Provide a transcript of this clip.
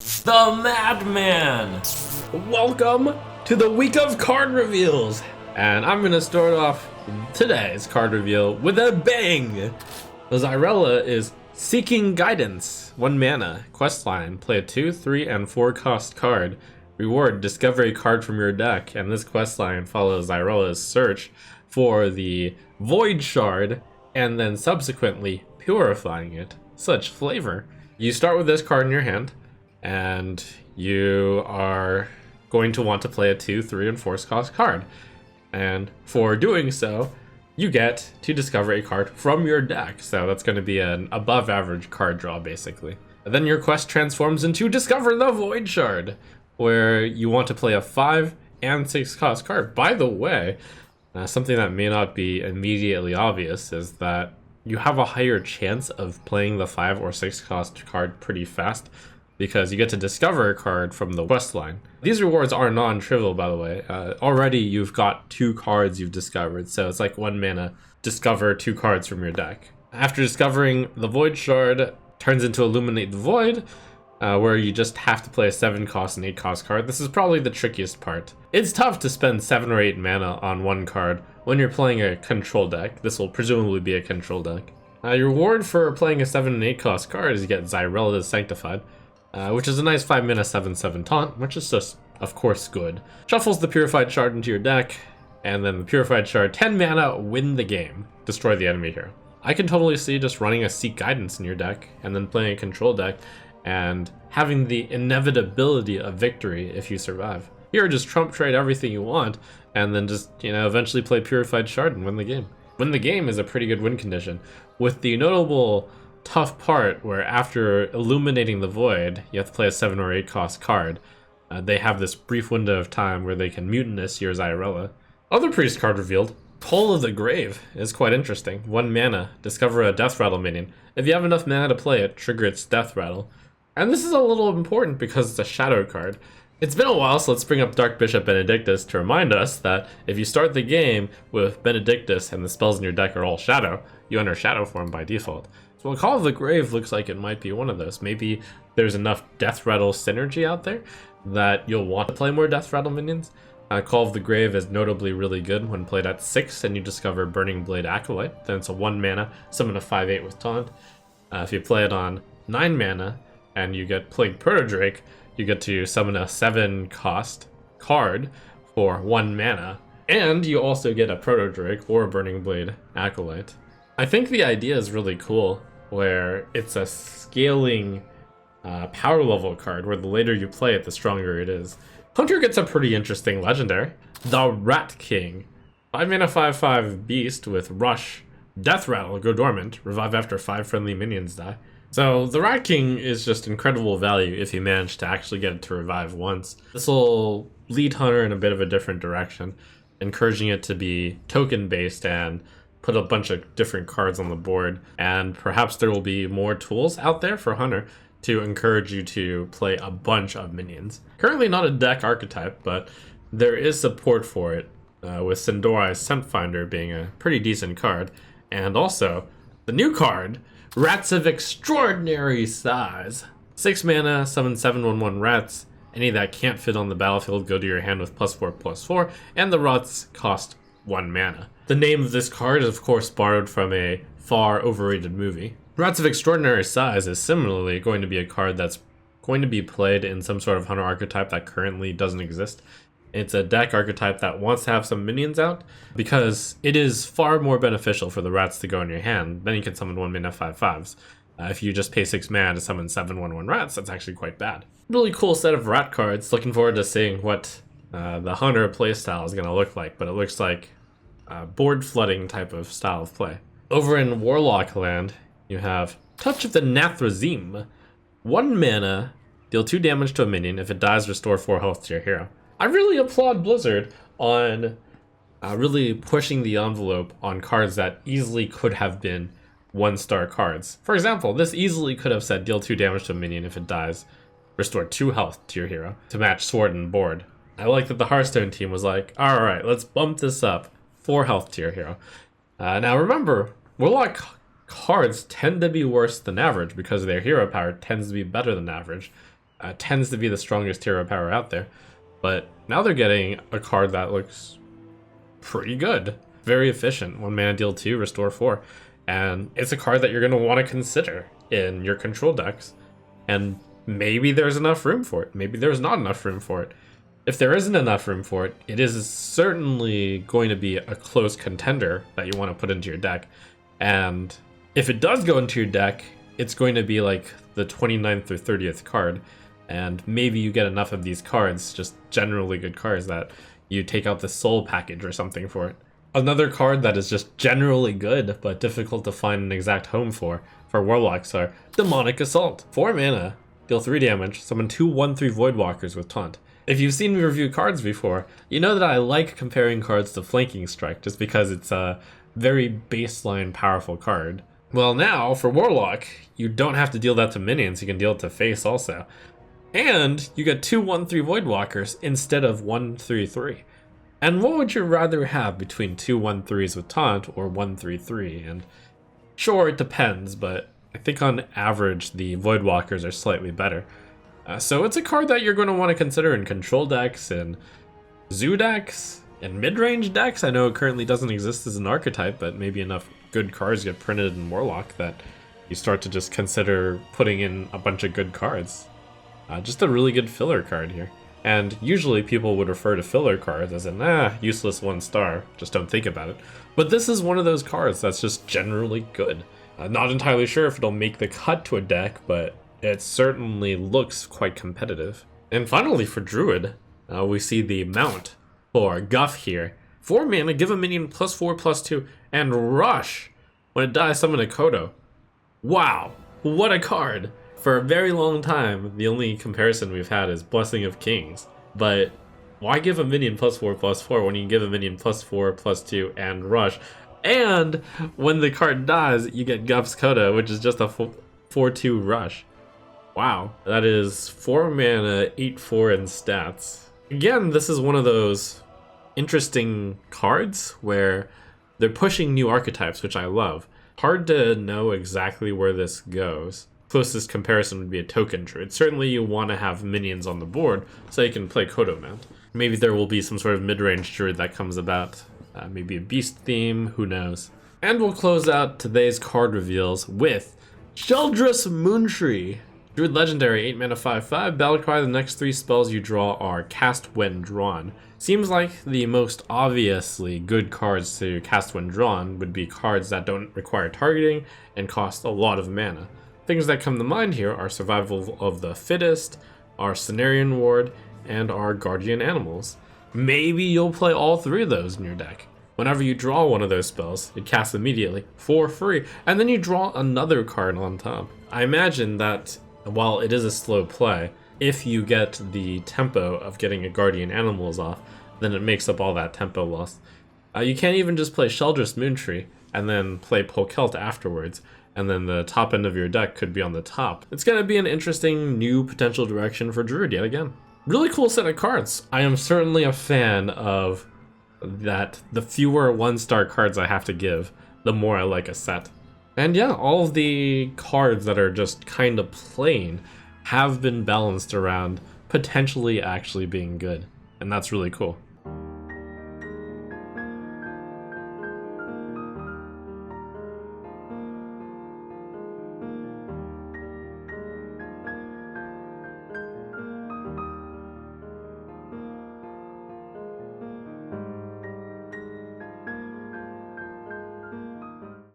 The Madman! Welcome to the week of card reveals, and I'm gonna start off today's card reveal with a bang. Xyrella is Seeking Guidance, 1 mana, questline, play a 2, 3, and 4 cost card. Reward, discover a card from your deck, and this questline follows Xyrella's search for the Void Shard, and then subsequently purifying it. Such flavor. You start with this card in your hand, and you are going to want to play a 2, 3, and 4 cost card. And for doing so, you get to discover a card from your deck. So that's going to be an above average card draw, basically. And then your quest transforms into Discover the Void Shard, where you want to play a 5 and 6 cost card. By the way, something that may not be immediately obvious is that you have a higher chance of playing the 5 or 6 cost card pretty fast, because you get to discover a card from the quest line. These rewards are non-trivial, by the way. Already you've got 2 cards you've discovered, so it's like 1 mana, discover 2 cards from your deck. After discovering the Void Shard, turns into Illuminate the Void, where you just have to play a 7 cost and 8 cost card. This is probably the trickiest part. It's tough to spend 7 or 8 mana on 1 card when you're playing a control deck. This will presumably be a control deck. Your reward for playing a 7 and 8 cost card is you get Xyrella Sanctified, which is a nice 5 mana 7/7 taunt, which is just, of course, good. Shuffles the Purified Shard into your deck, and then the Purified Shard, 10 mana, win the game. Destroy the enemy hero. I can totally see just running a Seek Guidance in your deck, and then playing a control deck, and having the inevitability of victory if you survive. Here, just trump trade everything you want, and then just, eventually play Purified Shard and win the game. Win the game is a pretty good win condition, with the notable tough part where after illuminating the void, you have to play a 7 or 8 cost card. They have this brief window of time where they can mutinous your Xyrella. Other priest card revealed, Toll of the Grave, is quite interesting. 1 mana, discover a Death Rattle minion. If you have enough mana to play it, trigger its Death Rattle. And this is a little important because it's a shadow card. It's been a while, so let's bring up Dark Bishop Benedictus to remind us that if you start the game with Benedictus and the spells in your deck are all shadow, you enter shadow form by default. So Call of the Grave looks like it might be one of those. Maybe there's enough Death Rattle synergy out there that you'll want to play more Death Rattle minions. Call of the Grave is notably really good when played at 6 and you discover Burning Blade Acolyte. Then it's a 1 mana, summon a 5/8 with taunt. If you play it on 9 mana and you get Plague Protodrake, you get to summon a 7 cost card for 1 mana. And you also get a Protodrake or a Burning Blade Acolyte. I think the idea is really cool, where it's a scaling power level card, where the later you play it, the stronger it is. Hunter gets a pretty interesting legendary. The Rat King. 5 mana 5/5 beast with Rush, Death Rattle, go dormant, revive after 5 friendly minions die. So the Rat King is just incredible value if you manage to actually get it to revive once. This will lead Hunter in a bit of a different direction, encouraging it to be token based and put a bunch of different cards on the board, and perhaps there will be more tools out there for Hunter to encourage you to play a bunch of minions. Currently not a deck archetype, but there is support for it, with Sindorai's Scent Finder being a pretty decent card, and also the new card, Rats of Extraordinary Size. 6 mana, summon 7/1/1 rats. Any that can't fit on the battlefield go to your hand with +4/+4, and the rats cost 1 mana. The name of this card is of course borrowed from a far overrated movie. Rats of Extraordinary Size is similarly going to be a card that's going to be played in some sort of Hunter archetype that currently doesn't exist. It's a deck archetype that wants to have some minions out, because it is far more beneficial for the rats to go in your hand. Then you can summon 1 mana 5/5s. If you just pay 6 mana to summon 7/1/1 rats, that's actually quite bad. Really cool set of rat cards. Looking forward to seeing what the Hunter playstyle is going to look like, but it looks like board flooding type of style of play. Over in Warlock land, you have Touch of the Nathrazim. 1 mana, deal 2 damage to a minion. If it dies, restore 4 health to your hero. I really applaud Blizzard on really pushing the envelope on cards that easily could have been 1-star cards. For example, this easily could have said deal 2 damage to a minion. If it dies, restore 2 health to your hero to match sword and board. I like that the Hearthstone team was like, alright, let's bump this up. 4 health to your hero. Now remember, Warlock cards tend to be worse than average because their hero power tends to be better than average. tends to be the strongest hero power out there. But now they're getting a card that looks pretty good. Very efficient. 1 mana, deal 2, restore 4. And it's a card that you're going to want to consider in your control decks. And maybe there's enough room for it. Maybe there's not enough room for it. If there isn't enough room for it, it is certainly going to be a close contender that you want to put into your deck. And if it does go into your deck, it's going to be like the 29th or 30th card. And maybe you get enough of these cards, just generally good cards, that you take out the soul package or something for it. Another card that is just generally good, but difficult to find an exact home for Warlocks are Demonic Assault. 4 mana, deal 3 damage, summon 2 1/3 Voidwalkers with Taunt. If you've seen me review cards before, you know that I like comparing cards to Flanking Strike, just because it's a very baseline powerful card. Well now, for Warlock, you don't have to deal that to minions, you can deal it to face also. And you get 2 1/3 Voidwalkers instead of 1/3/3. And what would you rather have between 2 1/3s with Taunt or 1/3/3? And sure, it depends, but I think on average the Voidwalkers are slightly better. So it's a card that you're going to want to consider in control decks, and zoo decks, and mid-range decks. I know it currently doesn't exist as an archetype, but maybe enough good cards get printed in Warlock that you start to just consider putting in a bunch of good cards. Just a really good filler card here. And usually people would refer to filler cards as an, useless 1 star, just don't think about it. But this is one of those cards that's just generally good. Not entirely sure if it'll make the cut to a deck, but it certainly looks quite competitive. And finally for Druid, we see the mount for Guff here. 4 mana, give a minion +4/+2, and rush. When it dies, summon a Kodo. Wow, what a card! For a very long time, the only comparison we've had is Blessing of Kings. But why give a minion +4/+4 when you can give a minion +4/+2 and rush? And when the card dies, you get Guff's Kodo, which is just a 4/2 rush. Wow, that is 4 mana, 8/4 in stats. Again, this is one of those interesting cards where they're pushing new archetypes, which I love. Hard to know exactly where this goes. Closest comparison would be a token druid. Certainly you want to have minions on the board so you can play Kodo Mount. Maybe there will be some sort of mid-range druid that comes about. Maybe a beast theme, who knows. And we'll close out today's card reveals with Sheldress Moontree. Druid Legendary, 8 mana 5/5. Battlecry, the next 3 spells you draw are cast when drawn. Seems like the most obviously good cards to cast when drawn would be cards that don't require targeting and cost a lot of mana. Things that come to mind here are Survival of the Fittest, our Cenarian Ward, and our Guardian Animals. Maybe you'll play all 3 of those in your deck. Whenever you draw one of those spells, it casts immediately for free, and then you draw another card on top. I imagine that while it is a slow play, if you get the tempo of getting a Guardian Animals off, then it makes up all that tempo loss. You can't even just play Sheldress Moontree and then play Polkelt afterwards, and then the top end of your deck could be on the top. It's going to be an interesting new potential direction for Druid yet again. Really cool set of cards. I am certainly a fan of that. The fewer 1-star cards I have to give, the more I like a set. And yeah, all of the cards that are just kind of plain have been balanced around potentially actually being good. And that's really cool.